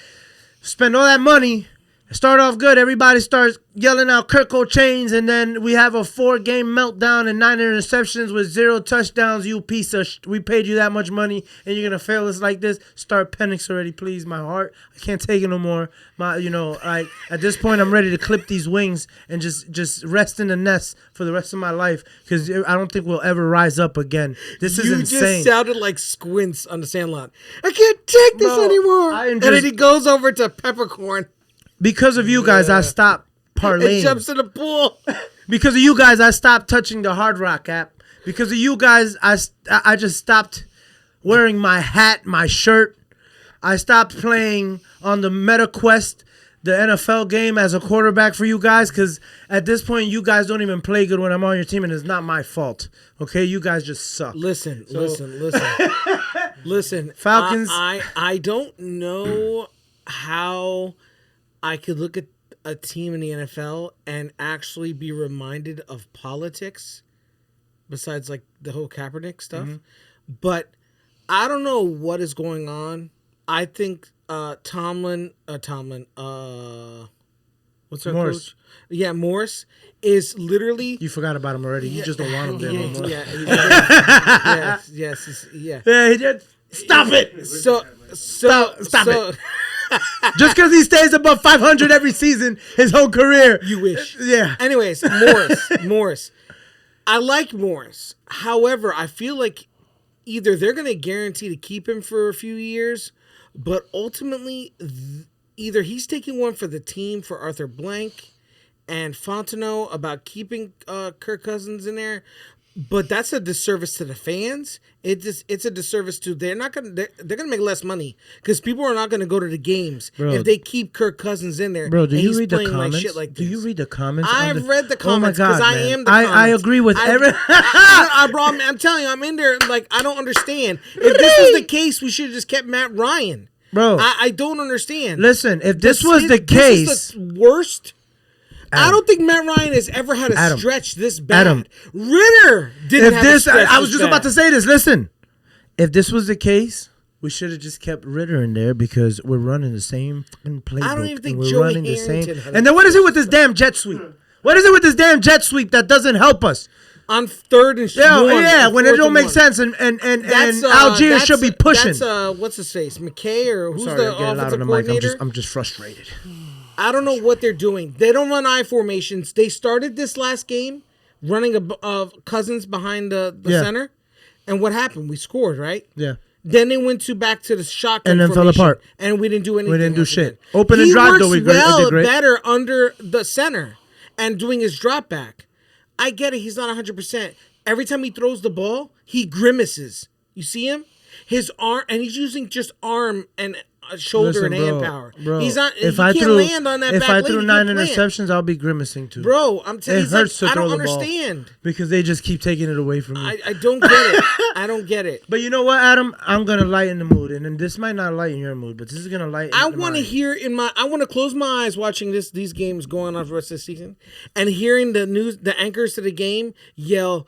spend all that money. Start off good. Everybody starts yelling out Kirko chains, and then we have a 4-game meltdown and 9 interceptions with 0 touchdowns. You piece of we paid you that much money, and you're gonna fail us like this. Start Penix already, please. My heart, I can't take it no more. At this point, I'm ready to clip these wings and just rest in the nest for the rest of my life because I don't think we'll ever rise up again. This is insane. You just sounded like Squints on the Sandlot. I can't take this anymore. And then he goes over to Peppercorn. Because of you guys, I stopped parlaying. It jumps in the pool. Because of you guys, I stopped touching the Hard Rock app. Because of you guys, I just stopped wearing my hat, my shirt. I stopped playing on the MetaQuest, the NFL game as a quarterback for you guys. Because at this point, you guys don't even play good when I'm on your team, and it's not my fault. Okay, you guys just suck. Listen. Falcons. I don't know how I could look at a team in the NFL and actually be reminded of politics, besides like the whole Kaepernick stuff. Mm-hmm. But I don't know what is going on. I think Tomlin, what's our Morris. coach? Yeah, Morris is literally. You forgot about him already. You just don't want him there no more. Yes. Yeah, he did. Stop it. Stop it. Just because he stays above 500 every season his whole career. You wish. Yeah. Anyways, Morris. I like Morris. However, I feel like either they're going to guarantee to keep him for a few years, but ultimately either he's taking one for the team for Arthur Blank and Fontenot about keeping Kirk Cousins in there. But that's a disservice to the fans. It's a disservice to they're gonna make less money because people are not gonna go to the games if they keep Kirk Cousins in there. Bro, do you read the comments? Do you read the comments? I've read the comments because I am the comments. I agree with every. I'm telling you, I'm in there. Like I don't understand. If this was the case, we should have just kept Matt Ryan. Bro, I don't understand. Listen, if this was the case, this is the worst. Adam. I don't think Matt Ryan has ever had a stretch this bad. Ritter didn't have a stretch I was just about to say this. Listen, if this was the case, we should have just kept Ritter in there because we're running the same playbook. I don't even think we're Joey running the Harrington same. And then what is it with this damn jet sweep? What is it with this damn jet sweep that doesn't help us? On third and when it don't make sense and Algier should be pushing. That's what's his face? McKay or who's the offensive coordinator? I'm just frustrated. I don't know what they're doing. They don't run I formations. They started this last game running Cousins behind the center. And what happened? We scored, right? Yeah. Then they went back to the shotgun and then formation, fell apart. And we didn't do anything. We didn't do shit. Open and drive, though. We did great. Better under the center and doing his drop back. I get it. He's not 100%. Every time he throws the ball, he grimaces. You see him? His arm, and he's using just arm and shoulder and hand power. Bro, he's not. If he I can't threw, land on that if back I leg, threw 9 interceptions, I'll be grimacing too. Bro, I'm telling you, it hurts to I throw don't the ball understand because they just keep taking it away from me. I don't get it. I don't get it. But you know what, Adam? I'm gonna lighten the mood, and then this might not lighten your mood, but this is gonna lighten. I want to hear I want to close my eyes watching these games going on for the rest of the season, and hearing the anchors to the game yell,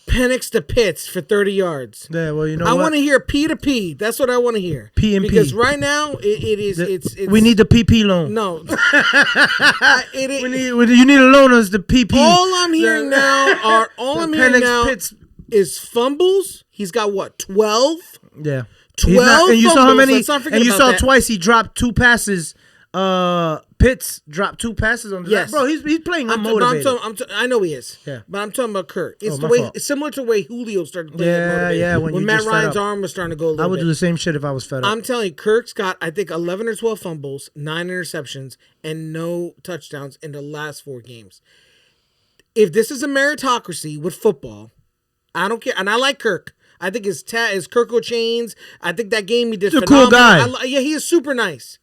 Penix to Pitts for 30 yards. Yeah, well, you know I want to hear P to P. That's what I want to hear. P and P. Because right now it's we need the PP loan. No. You need to loan us the PP. All I'm hearing now is fumbles. He's got what, 12? Yeah. 12 and you fumbles. saw how many And you saw twice he dropped 2 passes. Pitts dropped 2 passes on the yes. Bro, he's playing unmotivated. I know he is. Yeah. But I'm talking about Kurt. It's fault. similar to the way Julio started playing unmotivated. Yeah, when Matt Ryan's arm was starting to go a little bit. I would do the same shit if I was fed up. I'm telling you, Kirk's got, I think, 11 or 12 fumbles, 9 interceptions, and no touchdowns in the last 4 games. If this is a meritocracy with football, I don't care. And I like Kirk. I think his Kirko chains. I think that game he did. He's a cool guy. Yeah, he is super nice.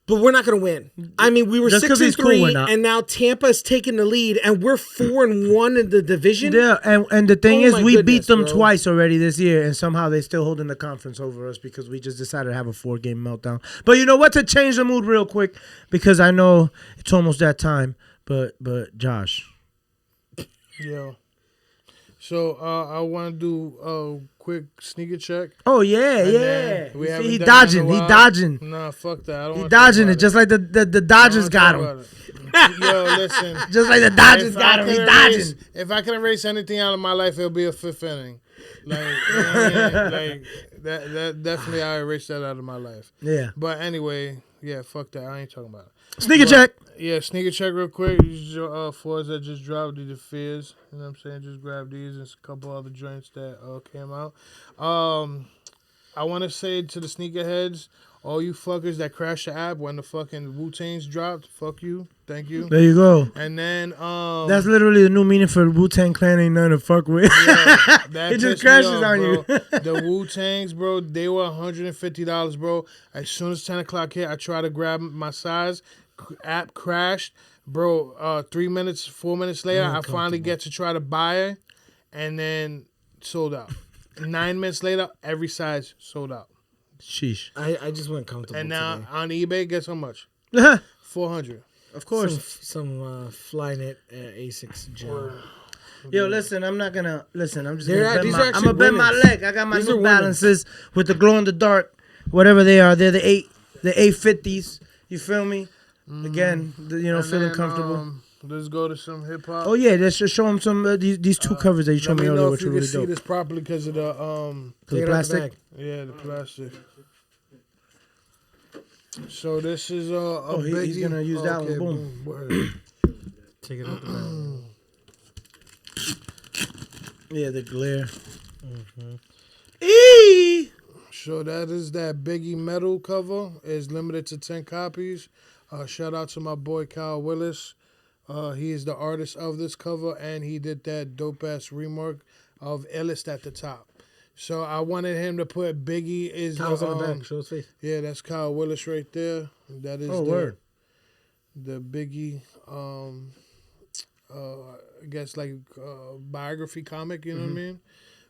But we're not going to win. I mean, we were Just 'cause 6-3, he's cool, we're not. and now Tampa's taking the lead, and we're 4-1 in the division. Yeah, and the thing Oh is, my we beat goodness, them bro. twice already this year, and somehow they still holding the conference over us because we just decided to have a 4-game meltdown. But you know what? To change the mood real quick, because I know it's almost that time. But Josh, Yeah. So I want to do a quick sneaker check. oh yeah, And yeah. then we You see, haven't he done that in a dodging, he while. dodging, Nah, fuck that. I don't he wanna dodging talk it, about just like the I Dodgers don't got wanna him. talk about it. Yo, listen. Just like the Dodgers If I got him, he could dodging. erase- If I can erase anything out of my life, it'll be a fifth inning. Like, you know what I mean? Like that definitely I erased that out of my life. Yeah. But anyway, yeah, fuck that. I ain't talking about it. Sneaker But, check. Yeah, sneaker check real quick. These fours that just dropped, these are Fears. You know what I'm saying? Just grab these and a couple other joints that came out. I want to say to the sneakerheads, all you fuckers that crashed the app when the fucking Wu-Tangs dropped, fuck you. Thank you. There you go. And then That's literally the new meaning for Wu-Tang Clan. Ain't nothing to fuck with. that It just pissed me crashes off, on you. bro. The Wu-Tangs, bro, they were $150, bro. As soon as 10 o'clock hit, I tried to grab my size. App crashed. Bro, 4 minutes later, I finally get to try to buy it. And then sold out. 9 minutes later, every size sold out. Sheesh. I just went comfortable And now today. on eBay, guess how much? Of $400. course. Some Flyknit Asics gel. Yo, listen, I'm not gonna listen. I'm just They're gonna not- bend these my, are I'm actually gonna bend my women's. leg. I got my These are New women's. Balances with the glow in the dark, whatever they are. They're the 850s. You feel me? Again, And feeling then, comfortable. Let's go to some hip hop. Oh yeah, let's just show them some these two covers that you showed Let me me earlier, know if which you were can really see dope. this properly because of the The Take it out the plastic. bag. yeah, the plastic. So this is a he's Biggie. gonna use that one. Boom. Word. Take it out the bag. Yeah, the glare. So that is that Biggie metal cover. It's limited to 10 copies. Shout out to my boy Kyle Willis. He is the artist of this cover, and he did that dope ass remark of Illest at the top. So I wanted him to put Biggie is Kyle's on the back. Show his face. yeah, that's Kyle Willis right there. That is Word. the Biggie I guess like biography comic, you know what I mean?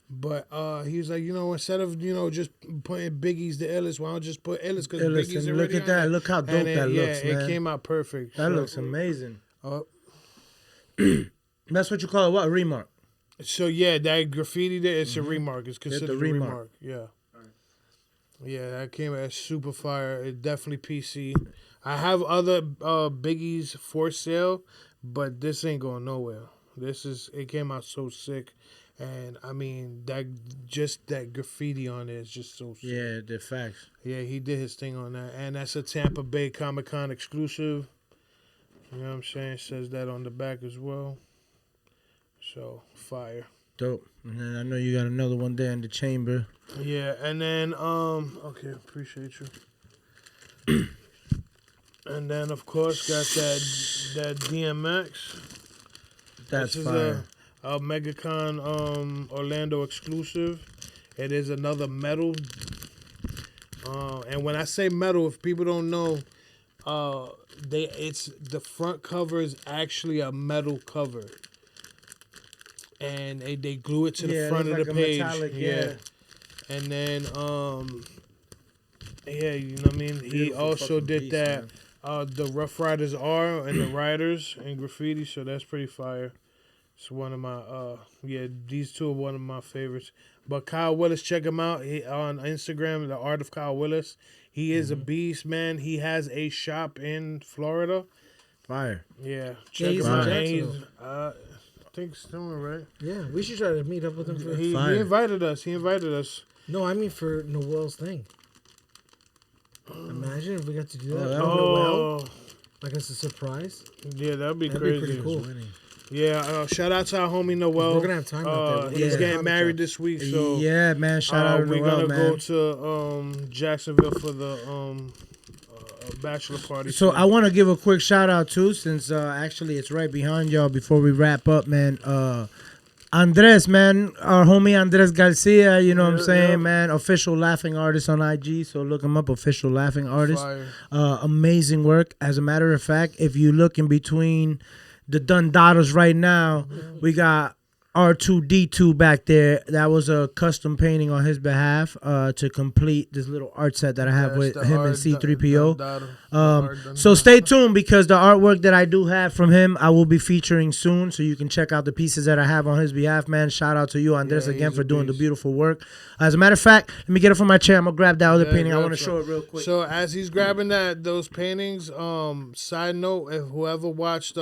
But he was like, instead of just putting Biggie's the illest, why don't just put illest because Illest, Biggie's and already look at on that. there. Look how dope And then, that looks, man. it came out perfect. That So, looks amazing. uh, That's what you call it. What? A remark. so yeah, that graffiti there, it's a remark. It's considered a remark. remark. Yeah. Yeah, that came out super fire. It definitely PC. I have other Biggie's for sale, but this ain't going nowhere. It came out so sick. And I mean that graffiti on it is just so sick. Yeah, the facts. Yeah, he did his thing on that. And that's a Tampa Bay Comic-Con exclusive. You know what I'm saying? It says that on the back as well. So, fire. Dope. And then I know you got another one there in the chamber. Yeah, and then, okay, appreciate you. And then, of course, got that DMX. That's This is fire. a MegaCon Orlando exclusive. It is another metal. And when I say metal, if people don't know, the front cover is actually a metal cover, and they glue it to the Yeah, it front of looks the like a page. metallic, yeah. And then you know what I mean. He Beautiful also fucking did piece, that. man. The Rough Riders are and the Riders and graffiti, so that's pretty fire. It's one of my these two are one of my favorites. But Kyle Willis, check him out on Instagram, The Art of Kyle Willis. He is a beast, man. He has a shop in Florida. Fire. Yeah, check he's him in out. And Jacksonville. he's I think still right. Yeah, we should try to meet up with him for. He Fire. invited us. No, I mean for Noel's thing. Imagine if we got to do that. that'd for be Noel, Oh, like as a surprise. yeah, that'd be That'd be crazy. pretty cool. Yeah, shout out to our homie Noel. We're gonna have time out there. He's Yeah. getting married this week, so Yeah, man. Shout out to we're Noel, gonna man. go to Jacksonville for the bachelor party. So I want to give a quick shout out too, since actually it's right behind y'all. Before we wrap up, man, Andres, man, our homie Andres Garcia, you know what I'm saying, man, official laughing artist on IG, so look him up, official laughing artist. Amazing work. As a matter of fact, if you look in between the Dundados right now, we got R2D2 back there. That was a custom painting on his behalf to complete this little art set that I have with him and C3PO. So stay tuned because the artwork that I do have from him, I will be featuring soon. So you can check out the pieces that I have on his behalf, man. Shout out to you, Andres, again for doing the beautiful work. As a matter of fact, let me get it from my chair. I'm going to grab that other painting. I want to show it real quick. So as he's grabbing those paintings, side note, if whoever watched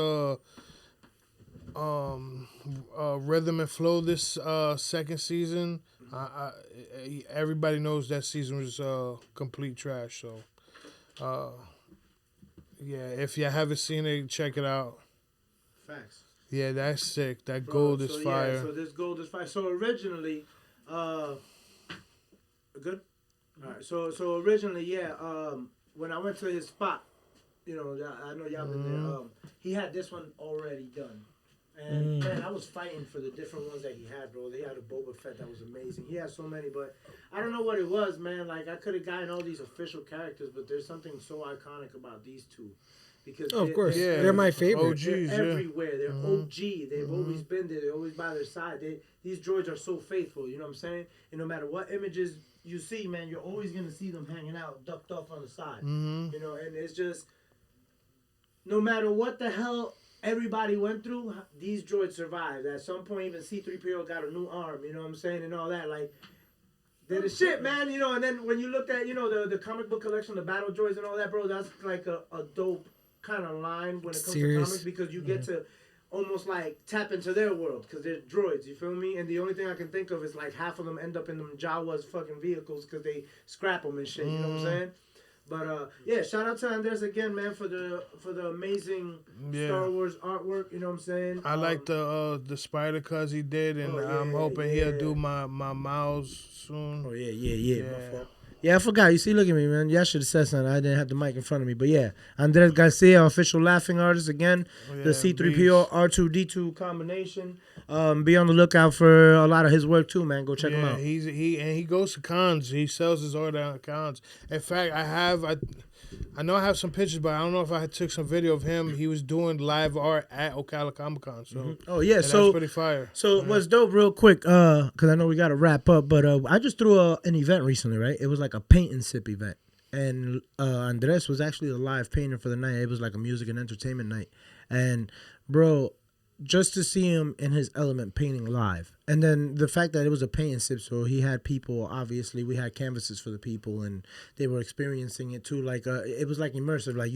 Rhythm and Flow this second season, everybody knows that season was complete trash. So, if you haven't seen it, check it out. Facts. Yeah, that's sick. That gold is fire. Yeah, so this gold is fire. So originally, good. All right. So originally, when I went to his spot, you know, I know y'all been there. He had this one already done. And man, I was fighting for the different ones that he had, bro. They had a Boba Fett that was amazing. He had so many, but I don't know what it was, man. Like I could have gotten all these official characters, but there's something so iconic about these two. Because of course, they're my favorite. OGs, they're everywhere. They're OG. They've always been there. They're always by their side. These droids are so faithful. You know what I'm saying? And no matter what images you see, man, you're always gonna see them hanging out, ducked off on the side. You know, and it's just no matter what the hell everybody went through, these droids survived. At some point, even C3PO got a new arm, you know what I'm saying, and all that. Like, they're the shit, man, you know. And then when you look at, you know, the comic book collection, the battle droids and all that, bro, that's like a dope kind of line when it comes to comics because you get to almost like tap into their world because they're droids, you feel me? And the only thing I can think of is like half of them end up in them Jawas fucking vehicles because they scrap them and shit, you know what I'm saying? But shout out to Andres again, man, for the amazing Star Wars artwork. You know what I'm saying? I like the Spider Cuz he did, and I'm hoping he'll do my Miles soon. Oh yeah. Yeah, I forgot. You see, look at me, man. Y'all should have said something. I didn't have the mic in front of me. But yeah, Andres Garcia, official laughing artist again. The C3PO R2D2 combination. Be on the lookout for a lot of his work too, man. Go check him out. He goes to cons. He sells his art at cons. In fact, I know I have some pictures, but I don't know if I took some video of him. He was doing live art at Ocala Comic Con. So that's pretty fire. So what's dope, real quick, because I know we got to wrap up, but I just threw an event recently, right? It was like a paint and sip event, and Andres was actually the live painter for the night. It was like a music and entertainment night, and bro, just to see him in his element painting live. And then the fact that it was a paint and sip, so he had people, obviously, we had canvases for the people, and they were experiencing it too. Like, it was like immersive. Like,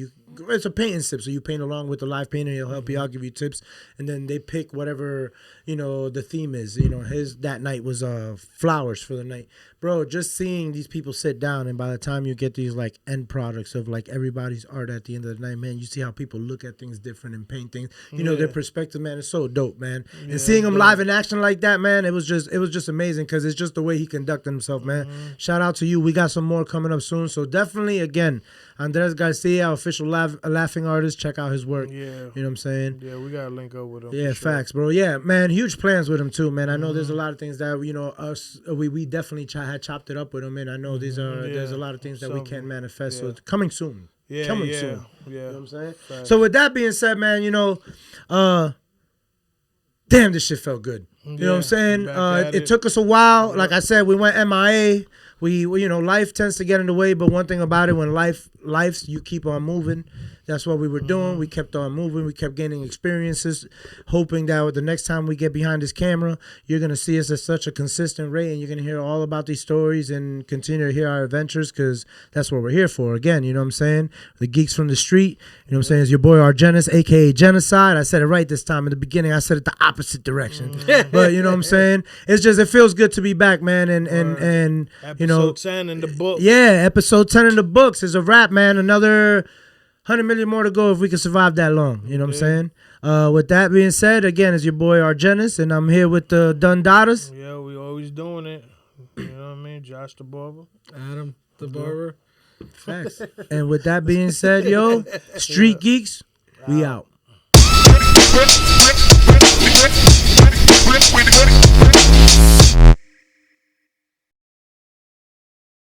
it's a paint and sip, so you paint along with the live painter, he'll help you out, give you tips, and then they pick whatever, you know, the theme is. You know, that night was flowers for the night. Bro, just seeing these people sit down, and by the time you get these, like, end products of, like, everybody's art at the end of the night, man, you see how people look at things different and paint things. You know, their perspective, man, is so dope, man. And seeing them live in action like that, man, it was just amazing because it's just the way he conducted himself, man. Shout out to you. We got some more coming up soon, so definitely, again, Andres Garcia, official laughing artist. Check out his work. Yeah, you know what I'm saying. Yeah, we gotta link up with him. Yeah, facts, bro. Yeah, man, huge plans with him too, man. I know there's a lot of things that we definitely had chopped it up with him, and I know there's a lot of things that we can't manifest. So it's coming soon. Coming soon. Yeah, you know what I'm saying. Facts. So with that being said, man, you know, damn, this shit felt good. You know what I'm saying? It took us a while. Like I said, we went MIA. We you know, life tends to get in the way, but one thing about it, when life's, you keep on moving. That's what we were doing. We kept on moving. We kept gaining experiences, hoping that the next time we get behind this camera, you're going to see us at such a consistent rate, and you're going to hear all about these stories and continue to hear our adventures, because that's what we're here for. Again, you know what I'm saying? The Geeks from the Street, you know what I'm saying? It's your boy Argenis, a.k.a. Genocide. I said it right this time. In the beginning, I said it the opposite direction. But, you know what I'm saying? It's just, it feels good to be back, man. And you know. Episode 10 in the book. Yeah, episode 10 in the books is a wrap, man. Another 100 million more to go if we can survive that long. You know what I'm saying? With that being said, again, it's your boy Argenis, and I'm here with the Dundadas. Yeah, we always doing it. You know what I mean? Josh the barber. Adam the barber. Facts. And with that being said, yo, Street Geeks, we out. flip with it.